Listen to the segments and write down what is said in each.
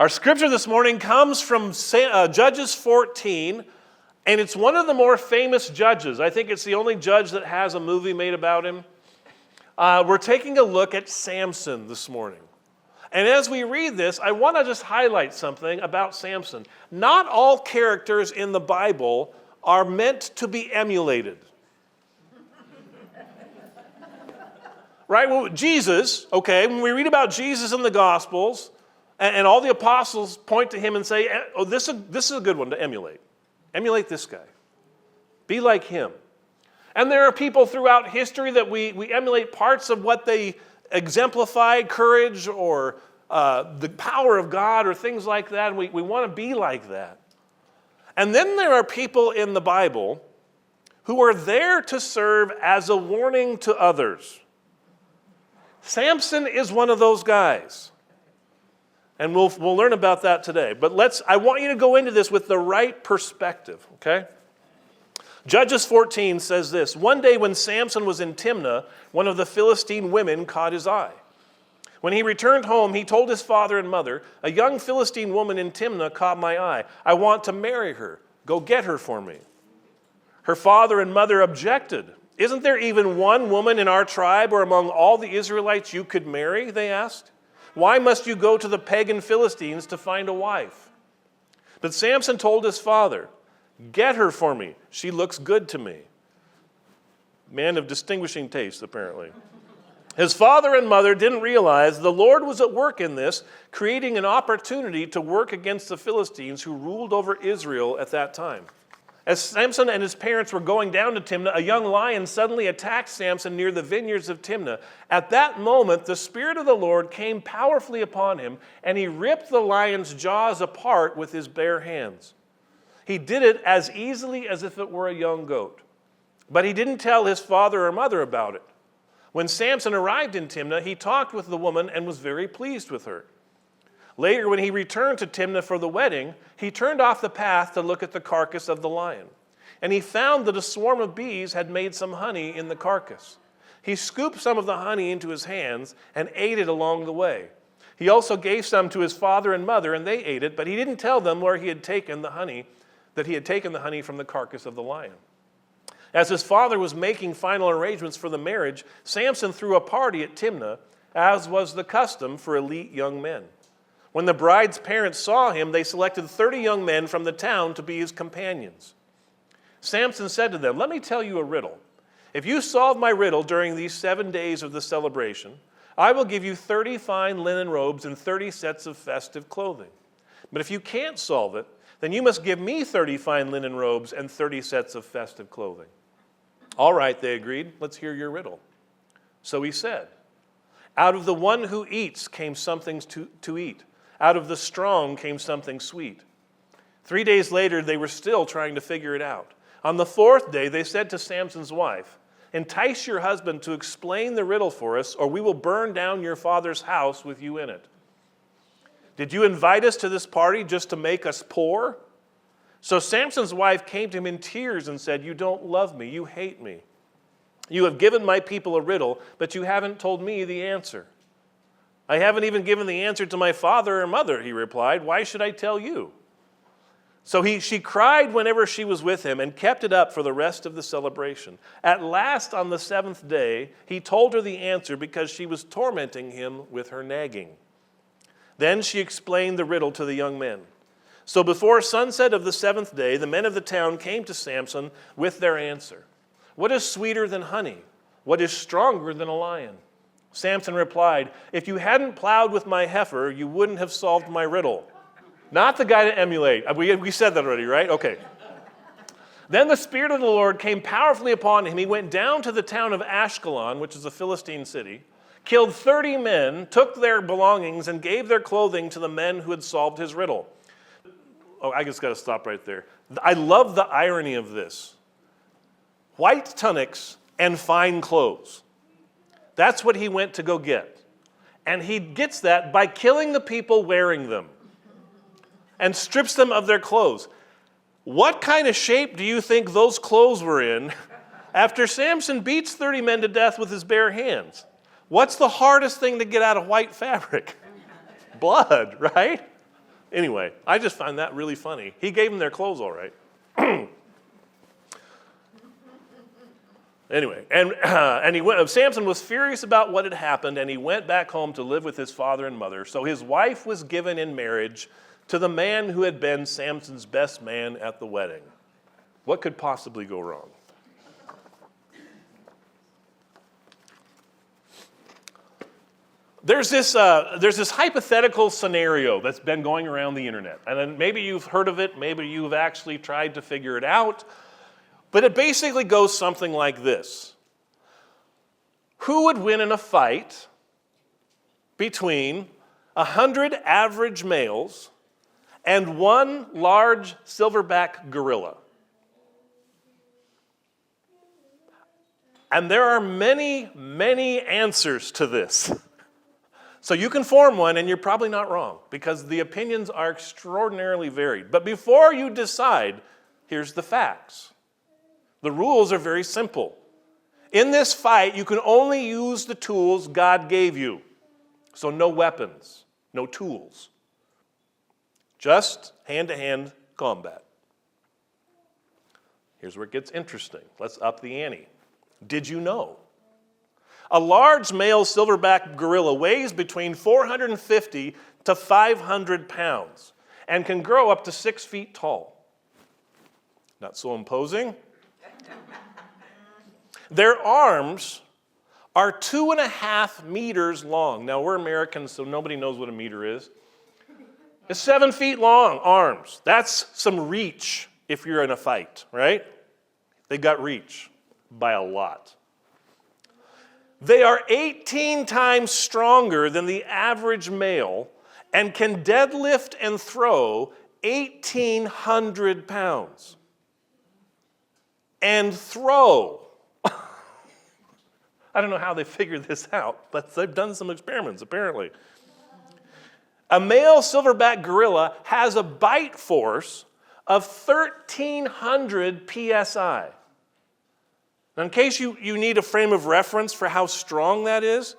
Our scripture this morning comes from Judges 14, and it's one of the more famous judges. I think it's the only judge that has a movie made about him. We're taking a look at Sampson this morning. And as we read this, I want to just highlight something about Sampson. Not all characters in the Bible are meant to be emulated. Right? Well, Jesus, okay, when we read about Jesus in the Gospels, and all the apostles point to him and say, oh, this is a good one to emulate. Emulate this guy. Be like him. And there are people throughout history that we emulate parts of what they exemplify, courage or the power of God or things like that. And we want to be like that. And then there are people in the Bible who are there to serve as a warning to others. Samson is one of those guys. And we'll learn about that today. But I want you to go into this with the right perspective, okay? Judges 14 says this: One day when Samson was in Timnah, one of the Philistine women caught his eye. When he returned home, he told his father and mother, "A young Philistine woman in Timnah caught my eye. I want to marry her. Go get her for me." Her father and mother objected. "Isn't there even one woman in our tribe or among all the Israelites you could marry?" they asked. "Why must you go to the pagan Philistines to find a wife?" But Samson told his father, "Get her for me. She looks good to me." Man of distinguishing taste, apparently. His father and mother didn't realize the Lord was at work in this, creating an opportunity to work against the Philistines who ruled over Israel at that time. As Samson and his parents were going down to Timnah, a young lion suddenly attacked Samson near the vineyards of Timnah. At that moment, the Spirit of the Lord came powerfully upon him, and he ripped the lion's jaws apart with his bare hands. He did it as easily as if it were a young goat. But he didn't tell his father or mother about it. When Samson arrived in Timnah, he talked with the woman and was very pleased with her. Later, when he returned to Timnah for the wedding, he turned off the path to look at the carcass of the lion. And he found that a swarm of bees had made some honey in the carcass. He scooped some of the honey into his hands and ate it along the way. He also gave some to his father and mother, and they ate it, but he didn't tell them where he had taken the honey, that he had taken the honey from the carcass of the lion. As his father was making final arrangements for the marriage, Samson threw a party at Timnah, as was the custom for elite young men. When the bride's parents saw him, they selected 30 young men from the town to be his companions. Samson said to them, "Let me tell you a riddle. If you solve my riddle during these 7 days of the celebration, I will give you 30 fine linen robes and 30 sets of festive clothing. But if you can't solve it, then you must give me 30 fine linen robes and 30 sets of festive clothing." "All right," they agreed. "Let's hear your riddle." So he said, "Out of the one who eats came something to eat. Out of the strong came something sweet." 3 days later, they were still trying to figure it out. On the 4th day, they said to Samson's wife, "Entice your husband to explain the riddle for us, or we will burn down your father's house with you in it." "Did you invite us to this party just to make us poor?" So Samson's wife came to him in tears and said, "You don't love me, you hate me. You have given my people a riddle, but you haven't told me the answer." "I haven't even given the answer to my father or mother," he replied. "Why should I tell you?" So she cried whenever she was with him and kept it up for the rest of the celebration. At last, on the 7th day, he told her the answer because she was tormenting him with her nagging. Then she explained the riddle to the young men. So before sunset of the 7th day, the men of the town came to Samson with their answer. "What is sweeter than honey? What is stronger than a lion?" Samson replied, "If you hadn't plowed with my heifer, you wouldn't have solved my riddle." Not the guy to emulate. We said that already, right? Okay. Then the Spirit of the Lord came powerfully upon him. He went down to the town of Ashkelon, which is a Philistine city, killed 30 men, took their belongings, and gave their clothing to the men who had solved his riddle. Oh, I just got to stop right there. I love the irony of this. White tunics and fine clothes. That's what he went to go get. And he gets that by killing the people wearing them and strips them of their clothes. What kind of shape do you think those clothes were in after Samson beats 30 men to death with his bare hands? What's the hardest thing to get out of white fabric? Blood, right? Anyway, I just find that really funny. He gave them their clothes all right. Anyway, and Samson was furious about what had happened, and he went back home to live with his father and mother. So his wife was given in marriage to the man who had been Samson's best man at the wedding. What could possibly go wrong? There's this hypothetical scenario that's been going around the internet. And then maybe you've heard of it, maybe you've actually tried to figure it out. But it basically goes something like this. Who would win in a fight between 100 average males and one large silverback gorilla? And there are many, many answers to this. So you can form one, and you're probably not wrong, because the opinions are extraordinarily varied. But before you decide, here's the facts. The rules are very simple. In this fight, you can only use the tools God gave you. So no weapons, no tools. Just hand-to-hand combat. Here's where it gets interesting. Let's up the ante. Did you know? A large male silverback gorilla weighs between 450 to 500 pounds and can grow up to 6 feet tall. Not so imposing. Their arms are 2.5 meters long. Now, we're Americans, so nobody knows what a meter is. It's 7 feet long, arms. That's some reach if you're in a fight, right? They got reach by a lot. They are 18 times stronger than the average male and can deadlift and throw 1,800 pounds. And throw. I don't know how they figured this out, but they've done some experiments, apparently. A male silverback gorilla has a bite force of 1,300 psi. Now, in case you need a frame of reference for how strong that is,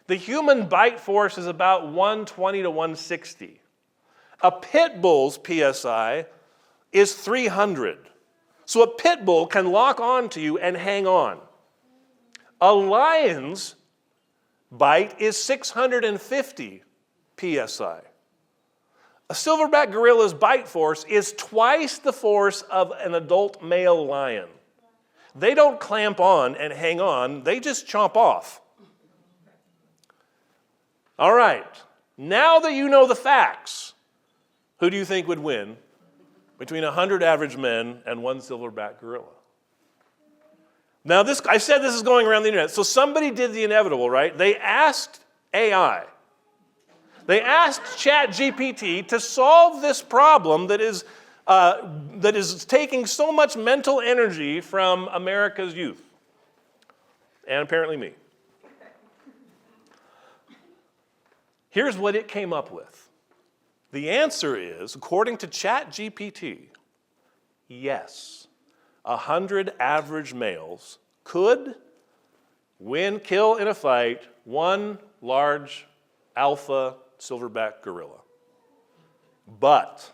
the human bite force is about 120 to 160. A pit bull's psi is 300. So a pit bull can lock onto you and hang on. A lion's bite is 650 psi. A silverback gorilla's bite force is twice the force of an adult male lion. They don't clamp on and hang on, they just chomp off. All right, now that you know the facts, who do you think would win between 100 average men and one silverback gorilla? Now, I said this is going around the internet, so somebody did the inevitable, right? They asked AI. They asked ChatGPT to solve this problem that is taking so much mental energy from America's youth, and apparently me. Here's what it came up with. The answer is, according to ChatGPT, yes, 100 average males could kill in a fight one large alpha silverback gorilla. But,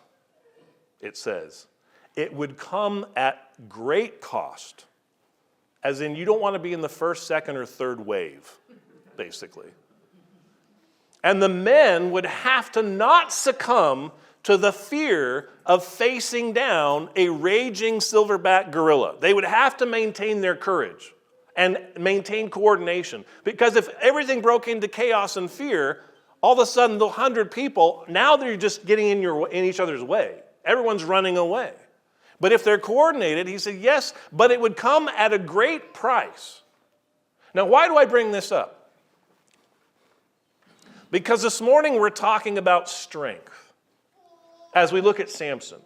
it says, it would come at great cost, as in you don't want to be in the first, second, or third wave, basically. And the men would have to not succumb to the fear of facing down a raging silverback gorilla. They would have to maintain their courage and maintain coordination. Because if everything broke into chaos and fear, all of a sudden the 100 people, now they're just getting in each other's way. Everyone's running away. But if they're coordinated, he said, yes, but it would come at a great price. Now, why do I bring this up? Because this morning we're talking about strength as we look at Samson.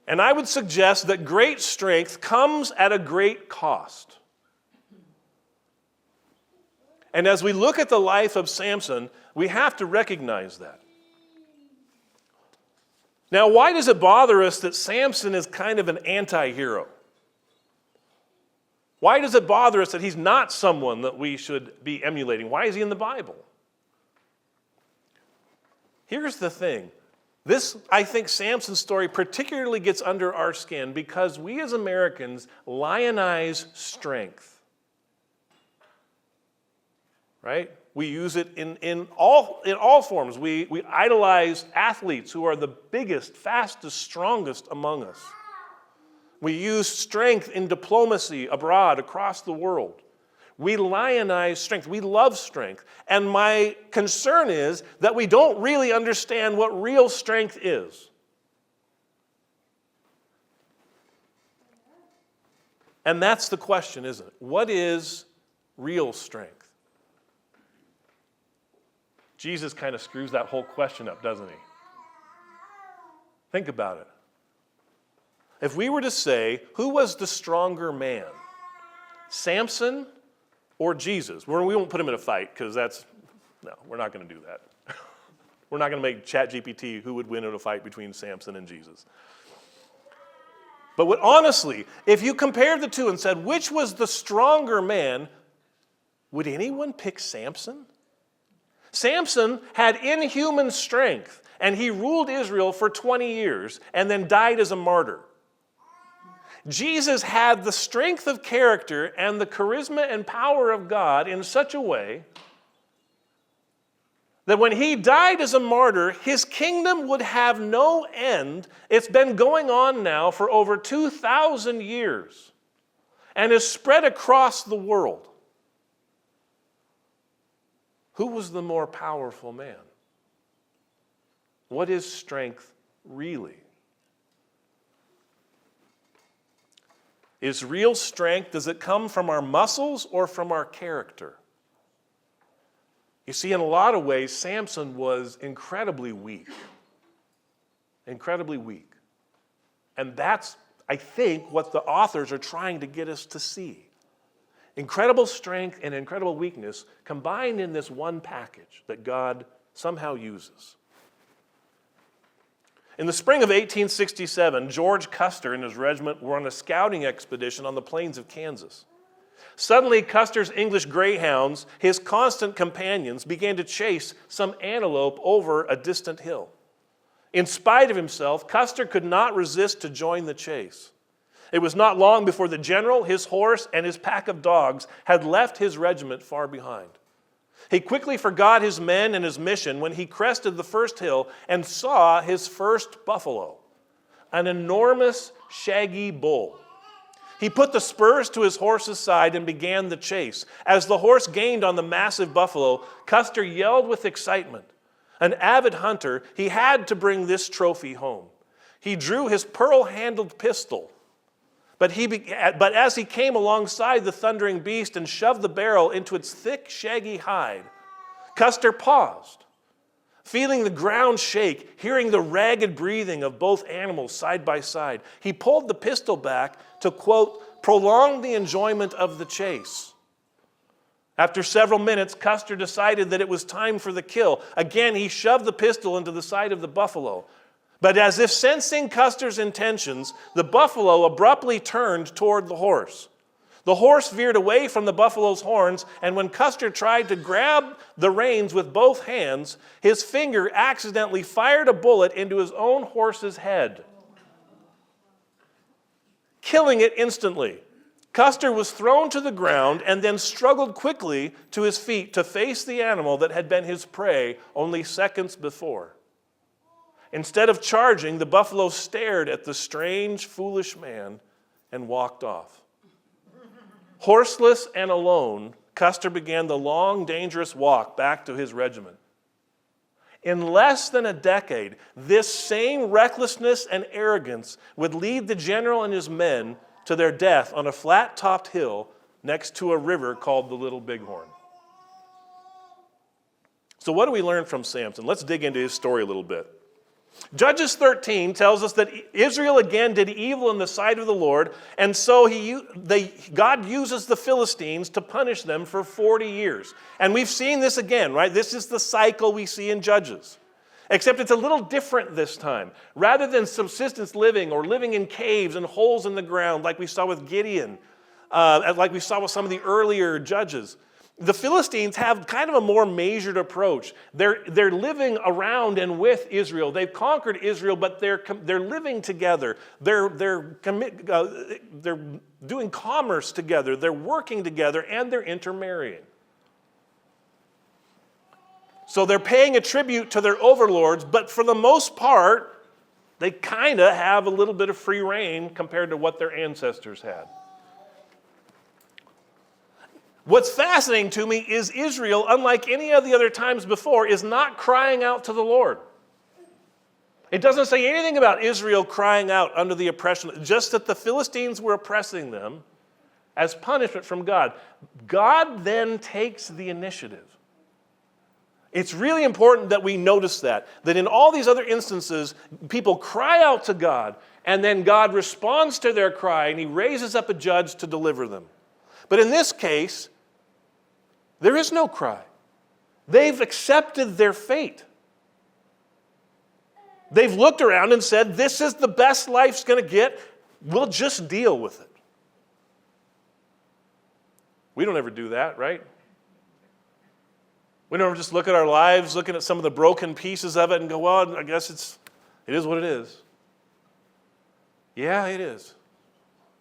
And I would suggest that great strength comes at a great cost. And as we look at the life of Samson, we have to recognize that. Now, why does it bother us that Samson is kind of an anti-hero? Why does it bother us that he's not someone that we should be emulating? Why is he in the Bible? Here's the thing. This, I think, Samson's story particularly gets under our skin because we as Americans lionize strength. Right? We use it in all forms. We idolize athletes who are the biggest, fastest, strongest among us. We use strength in diplomacy abroad, across the world. We lionize strength. We love strength. And my concern is that we don't really understand what real strength is. And that's the question, isn't it? What is real strength? Jesus kind of screws that whole question up, doesn't he? Think about it. If we were to say, who was the stronger man? Samson or Jesus? We won't put him in a fight because we're not going to do that. We're not going to make ChatGPT who would win in a fight between Samson and Jesus. But honestly, if you compared the two and said, which was the stronger man, would anyone pick Samson? Samson had inhuman strength, and he ruled Israel for 20 years and then died as a martyr. Jesus had the strength of character and the charisma and power of God in such a way that when he died as a martyr, his kingdom would have no end. It's been going on now for over 2,000 years and is spread across the world. Who was the more powerful man? What is strength really? Is real strength, does it come from our muscles or from our character? You see, in a lot of ways, Samson was incredibly weak. Incredibly weak. And that's, I think, what the authors are trying to get us to see. Incredible strength and incredible weakness combined in this one package that God somehow uses. In the spring of 1867, George Custer and his regiment were on a scouting expedition on the plains of Kansas. Suddenly, Custer's English greyhounds, his constant companions, began to chase some antelope over a distant hill. In spite of himself, Custer could not resist to join the chase. It was not long before the general, his horse, and his pack of dogs had left his regiment far behind. He quickly forgot his men and his mission when he crested the first hill and saw his first buffalo, an enormous, shaggy bull. He put the spurs to his horse's side and began the chase. As the horse gained on the massive buffalo, Custer yelled with excitement. An avid hunter, he had to bring this trophy home. He drew his pearl-handled pistol, but as he came alongside the thundering beast and shoved the barrel into its thick, shaggy hide, Custer paused, feeling the ground shake, hearing the ragged breathing of both animals side by side. He pulled the pistol back to, quote, prolong the enjoyment of the chase. After several minutes, Custer decided that it was time for the kill. Again, he shoved the pistol into the side of the buffalo. But as if sensing Custer's intentions, the buffalo abruptly turned toward the horse. The horse veered away from the buffalo's horns, and when Custer tried to grab the reins with both hands, his finger accidentally fired a bullet into his own horse's head, killing it instantly. Custer was thrown to the ground and then struggled quickly to his feet to face the animal that had been his prey only seconds before. Instead of charging, the buffalo stared at the strange, foolish man and walked off. Horseless and alone, Custer began the long, dangerous walk back to his regiment. In less than a decade, this same recklessness and arrogance would lead the general and his men to their death on a flat-topped hill next to a river called the Little Bighorn. So what do we learn from Samson? Let's dig into his story a little bit. Judges 13 tells us that Israel again did evil in the sight of the Lord, and so God uses the Philistines to punish them for 40 years. And we've seen this again, right? This is the cycle we see in Judges. Except it's a little different this time. Rather than subsistence living or living in caves and holes in the ground like we saw with Gideon, like we saw with some of the earlier judges, The Philistines have kind of a more measured approach. They're living around and with Israel. They've conquered Israel, but they're living together. They're doing commerce together. They're working together, and they're intermarrying. So they're paying a tribute to their overlords, but for the most part, they kind of have a little bit of free reign compared to what their ancestors had. What's fascinating to me is Israel, unlike any of the other times before, is not crying out to the Lord. It doesn't say anything about Israel crying out under the oppression, just that the Philistines were oppressing them as punishment from God. God then takes the initiative. It's really important that we notice that in all these other instances, people cry out to God, and then God responds to their cry, and he raises up a judge to deliver them. But in this case, there is no cry. They've accepted their fate. They've looked around and said, this is the best life's going to get. We'll just deal with it. We don't ever do that, right? We don't ever just look at our lives, looking at some of the broken pieces of it and go, well, I guess it is what it is. Yeah, it is.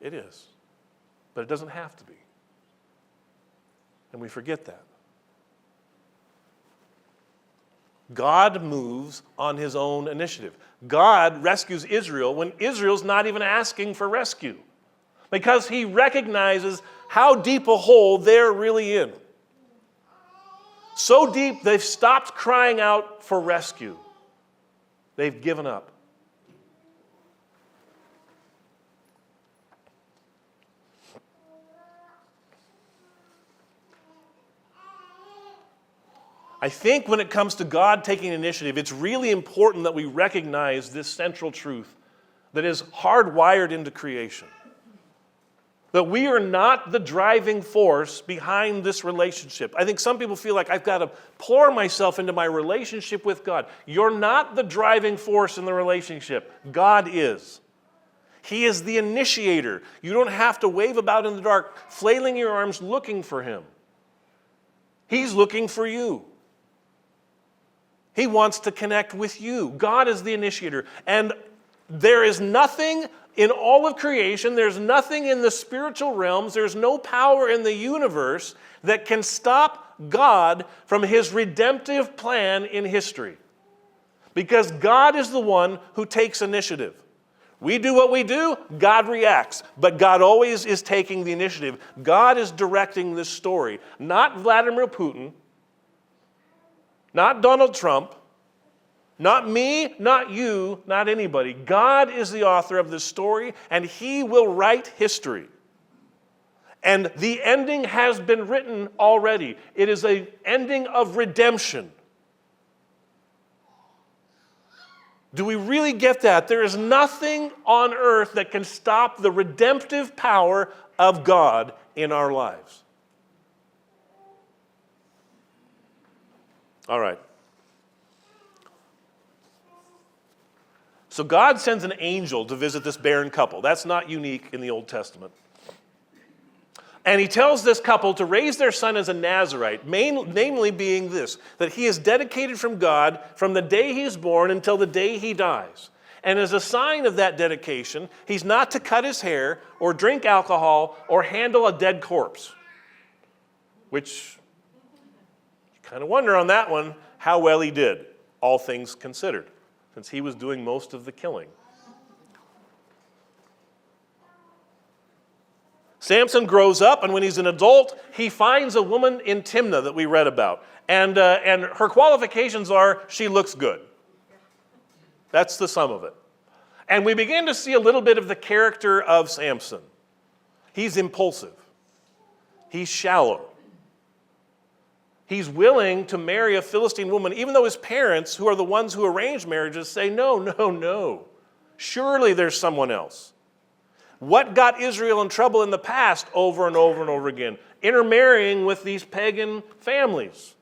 It is. But it doesn't have to be. And we forget that. God moves on his own initiative. God rescues Israel when Israel's not even asking for rescue, because he recognizes how deep a hole they're really in. So deep they've stopped crying out for rescue. They've given up. I think when it comes to God taking initiative, it's really important that we recognize this central truth that is hardwired into creation. That we are not the driving force behind this relationship. I think some people feel like I've got to pour myself into my relationship with God. You're not the driving force in the relationship. God is. He is the initiator. You don't have to wave about in the dark, flailing your arms looking for him. He's looking for you. He wants to connect with you. God is the initiator. And there is nothing in all of creation, there's nothing in the spiritual realms, there's no power in the universe that can stop God from his redemptive plan in history. Because God is the one who takes initiative. We do what we do, God reacts. But God always is taking the initiative. God is directing this story. Not Vladimir Putin, not Donald Trump, not me, not you, not anybody. God is the author of this story, and he will write history. And the ending has been written already. It is an ending of redemption. Do we really get that? There is nothing on earth that can stop the redemptive power of God in our lives. All right. So God sends an angel to visit this barren couple. That's not unique in the Old Testament. And he tells this couple to raise their son as a Nazirite, namely being this, that he is dedicated from God from the day he is born until the day he dies. And as a sign of that dedication, he's not to cut his hair or drink alcohol or handle a dead corpse. Which, you kind of wonder on that one how well he did, all things considered, since he was doing most of the killing. Sampson grows up, and when he's an adult, he finds a woman in Timnah that we read about. And her qualifications are, she looks good. That's the sum of it. And we begin to see a little bit of the character of Sampson. He's impulsive. He's shallow. He's willing to marry a Philistine woman, even though his parents, who are the ones who arrange marriages, say, no, no, no. Surely there's someone else. What got Israel in trouble in the past over and over and over again? Intermarrying with these pagan families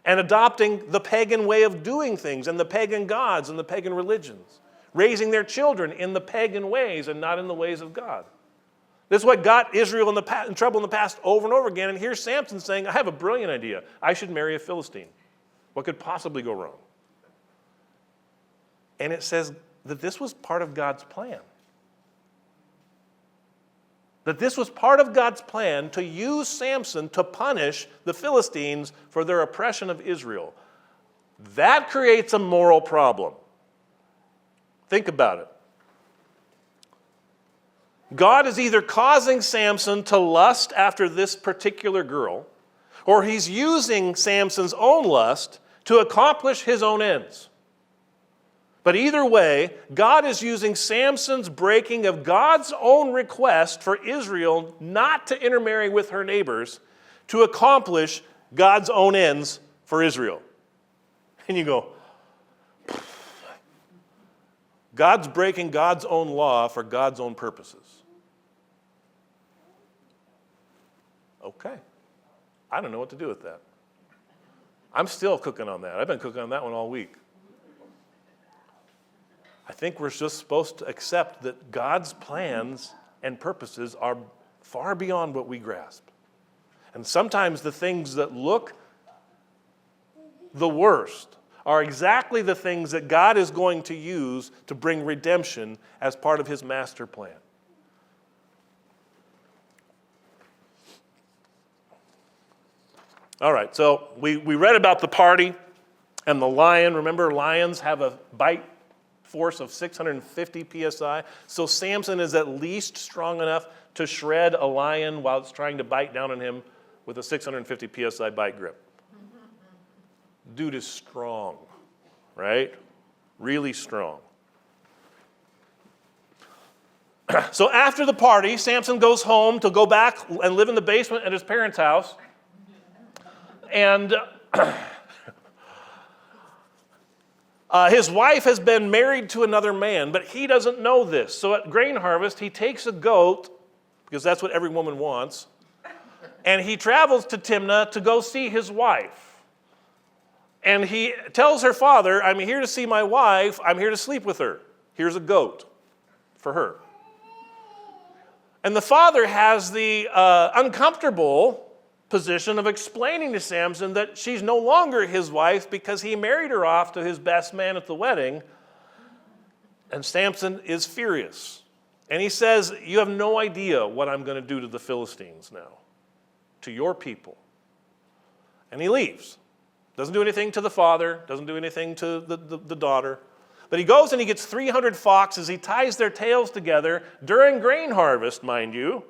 and adopting the pagan way of doing things and the pagan gods and the pagan religions. Raising their children in the pagan ways and not in the ways of God. This is what got Israel in trouble in the past over and over again. And here's Samson saying, I have a brilliant idea. I should marry a Philistine. What could possibly go wrong? And it says that this was part of God's plan. That this was part of God's plan to use Samson to punish the Philistines for their oppression of Israel. That creates a moral problem. Think about it. God is either causing Samson to lust after this particular girl, or he's using Samson's own lust to accomplish his own ends. But either way, God is using Samson's breaking of God's own request for Israel not to intermarry with her neighbors to accomplish God's own ends for Israel. And you go, God's breaking God's own law for God's own purposes. Okay. I don't know what to do with that. I'm still cooking on that. I've been cooking on that one all week. I think we're just supposed to accept that God's plans and purposes are far beyond what we grasp. And sometimes the things that look the worst are exactly the things that God is going to use to bring redemption as part of his master plan. All right, so we read about the party and the lion. Remember, lions have a bite force of 650 psi. So Samson is at least strong enough to shred a lion while it's trying to bite down on him with a 650 psi bite grip. Dude is strong, right? Really strong. So after the party, Samson goes home to go back and live in the basement at his parents' house. And his wife has been married to another man, but he doesn't know this. So at grain harvest, he takes a goat, because that's what every woman wants, and he travels to Timnah to go see his wife. And he tells her father, I'm here to see my wife, I'm here to sleep with her. Here's a goat for her. And the father has the uncomfortable position of explaining to Samson that she's no longer his wife because he married her off to his best man at the wedding. And Samson is furious. And he says, you have no idea what I'm going to do to the Philistines now, to your people. And he leaves. Doesn't do anything to the father, doesn't do anything to the daughter. But he goes and he gets 300 foxes. He ties their tails together during grain harvest, mind you.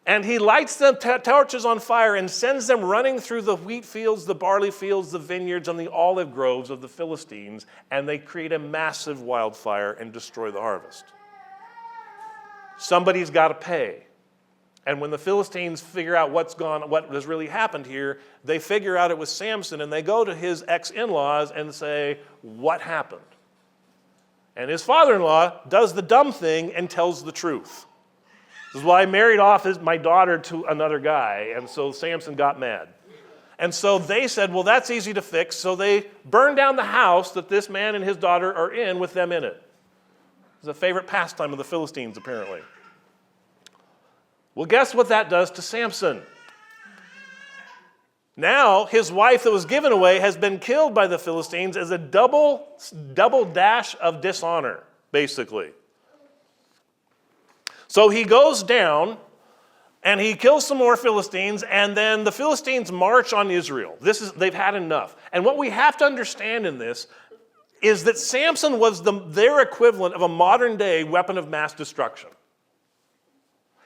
And he lights the torches on fire and sends them running through the wheat fields, the barley fields, the vineyards, and the olive groves of the Philistines. And they create a massive wildfire and destroy the harvest. Somebody's got to pay. And when the Philistines figure out what has really happened here, they figure out it was Samson, and they go to his ex-in-laws and say, what happened? And his father-in-law does the dumb thing and tells the truth. This is why I married off my daughter to another guy, and so Samson got mad. And so they said, well, that's easy to fix, so they burned down the house that this man and his daughter are in with them in it. It's a favorite pastime of the Philistines, apparently. Well, guess what that does to Samson? Now, his wife that was given away has been killed by the Philistines as a double dash of dishonor, basically. So he goes down and he kills some more Philistines, and then the Philistines march on Israel. They've had enough. And what we have to understand in this is that Samson was their equivalent of a modern-day weapon of mass destruction.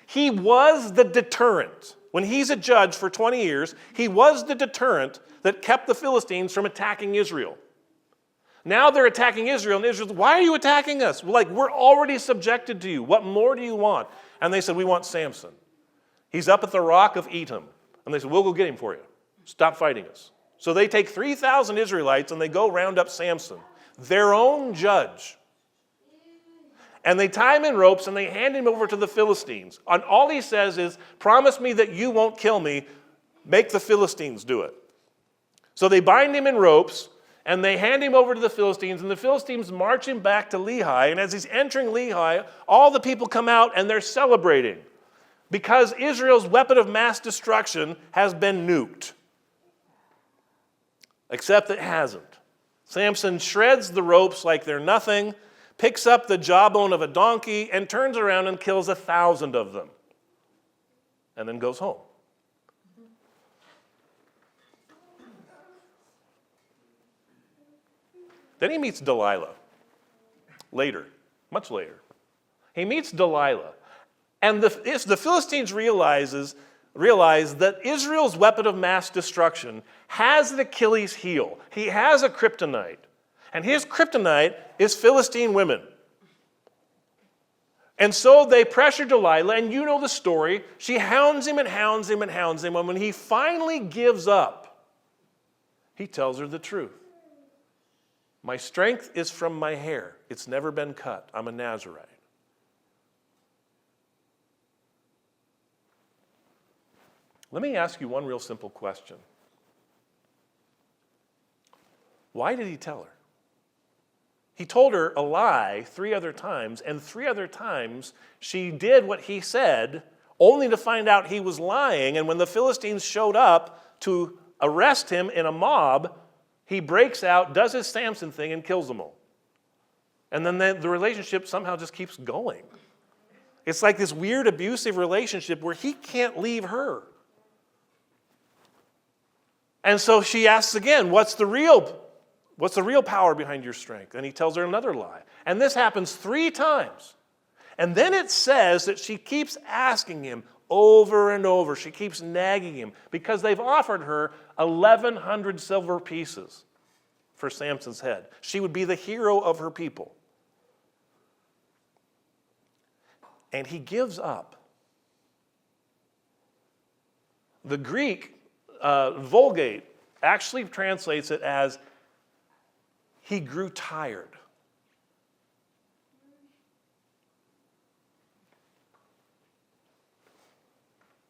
He was the deterrent. When he's a judge for 20 years, he was the deterrent that kept the Philistines from attacking Israel. Now they're attacking Israel, and Israel's, why are you attacking us? We're already subjected to you. What more do you want? And they said, we want Samson. He's up at the rock of Etam. And they said, we'll go get him for you. Stop fighting us. So they take 3,000 Israelites, and they go round up Samson, their own judge. And they tie him in ropes, and they hand him over to the Philistines. And all he says is, promise me that you won't kill me. Make the Philistines do it. So they bind him in ropes, And they hand him over to the Philistines, and the Philistines march him back to Lehi. And as he's entering Lehi, all the people come out and they're celebrating because Israel's weapon of mass destruction has been nuked. Except it hasn't. Sampson shreds the ropes like they're nothing, picks up the jawbone of a donkey, and turns around and kills 1,000 of them. And then goes home. Then he meets Delilah. Later, much later. He meets Delilah. And the Philistines realize that Israel's weapon of mass destruction has an Achilles heel. He has a kryptonite. And his kryptonite is Philistine women. And so they pressure Delilah, and you know the story. She hounds him and hounds him and hounds him. And when he finally gives up, he tells her the truth. My strength is from my hair. It's never been cut. I'm a Nazarite. Let me ask you one real simple question. Why did he tell her? He told her a lie 3 other times, and 3 other times she did what he said, only to find out he was lying. And when the Philistines showed up to arrest him in a mob, he breaks out, does his Sampson thing, and kills them all. And then the relationship somehow just keeps going. It's like this weird abusive relationship where he can't leave her. And so she asks again, what's the real power behind your strength? And he tells her another lie. And this happens 3 times. And then it says that she keeps asking him over and over. She keeps nagging him because they've offered her 1,100 silver pieces for Samson's head. She would be the hero of her people. And he gives up. The Greek Vulgate actually translates it as he grew tired.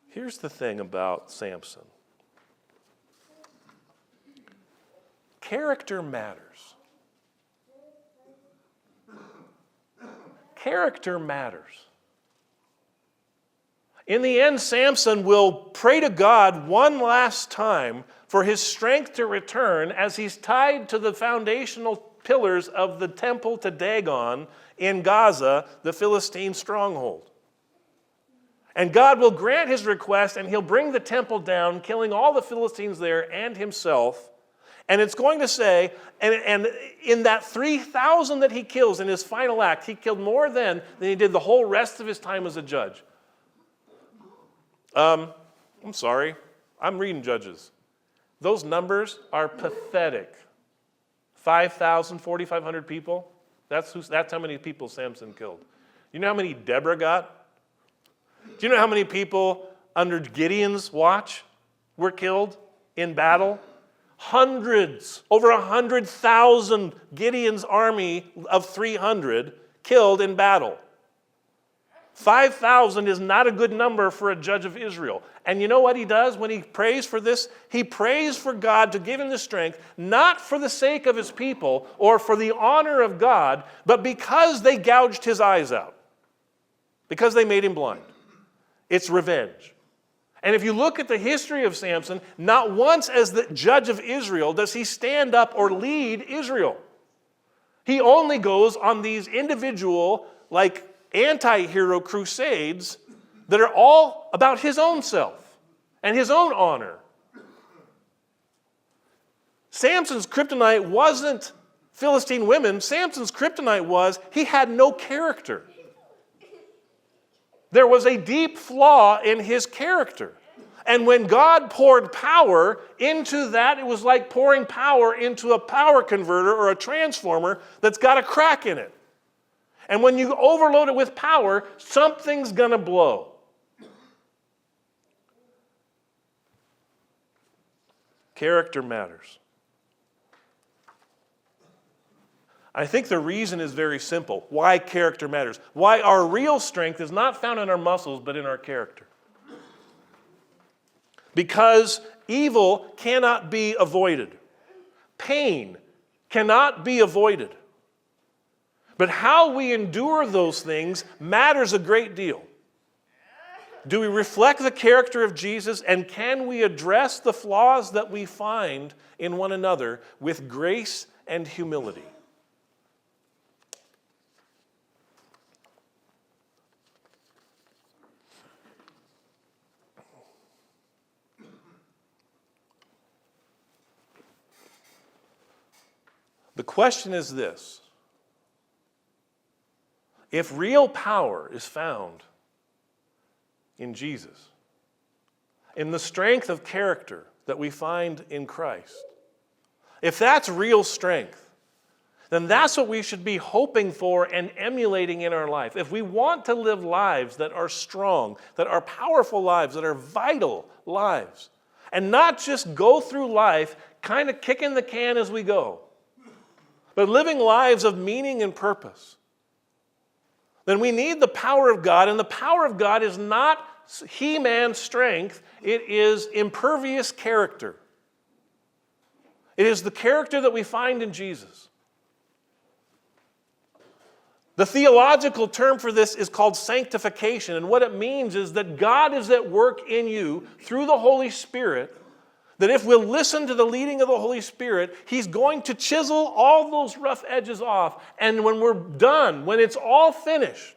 Here's the thing about Sampson. Character matters. Character matters. In the end, Sampson will pray to God one last time for his strength to return as he's tied to the foundational pillars of the temple to Dagon in Gaza, the Philistine stronghold. And God will grant his request, and he'll bring the temple down, killing all the Philistines there and himself. And it's going to say, and in that 3,000 that he kills in his final act, he killed more than he did the whole rest of his time as a judge. I'm sorry. I'm reading Judges. Those numbers are pathetic. 5,000, 4,500 people. That's how many people Samson killed. You know how many Deborah got? Do you know how many people under Gideon's watch were killed in battle? Hundreds, over 100,000 Gideon's army of 300 killed in battle. 5,000 is not a good number for a judge of Israel. And you know what he does when he prays for this? He prays for God to give him the strength, not for the sake of his people or for the honor of God, but because they gouged his eyes out, because they made him blind. It's revenge. And if you look at the history of Samson, not once as the judge of Israel does he stand up or lead Israel. He only goes on these individual, anti-hero crusades that are all about his own self and his own honor. Samson's kryptonite wasn't Philistine women. Samson's kryptonite was he had no character. There was a deep flaw in his character. And when God poured power into that, it was like pouring power into a power converter or a transformer that's got a crack in it. And when you overload it with power, something's going to blow. Character matters. I think the reason is very simple. Why character matters. Why our real strength is not found in our muscles, but in our character. Because evil cannot be avoided. Pain cannot be avoided. But how we endure those things matters a great deal. Do we reflect the character of Jesus, and can we address the flaws that we find in one another with grace and humility? The question is this: if real power is found in Jesus, in the strength of character that we find in Christ, if that's real strength, then that's what we should be hoping for and emulating in our life. If we want to live lives that are strong, that are powerful lives, that are vital lives, and not just go through life kind of kicking the can as we go, but living lives of meaning and purpose, then we need the power of God, and the power of God is not he-man strength, it is impervious character. It is the character that we find in Jesus. The theological term for this is called sanctification, and what it means is that God is at work in you through the Holy Spirit, that if we'll listen to the leading of the Holy Spirit, He's going to chisel all those rough edges off. And when we're done, when it's all finished,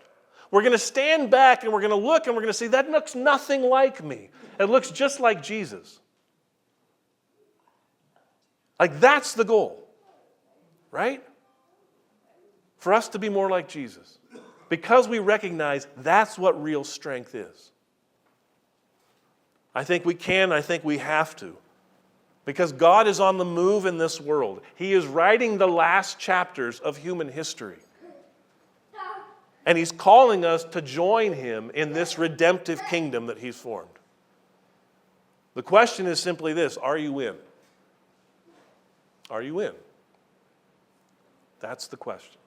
we're going to stand back and we're going to look and we're going to say, that looks nothing like me. It looks just like Jesus. Like, that's the goal, right? For us to be more like Jesus. Because we recognize that's what real strength is. I think we can, I think we have to. Because God is on the move in this world. He is writing the last chapters of human history. And He's calling us to join Him in this redemptive kingdom that He's formed. The question is simply this: are you in? Are you in? That's the question.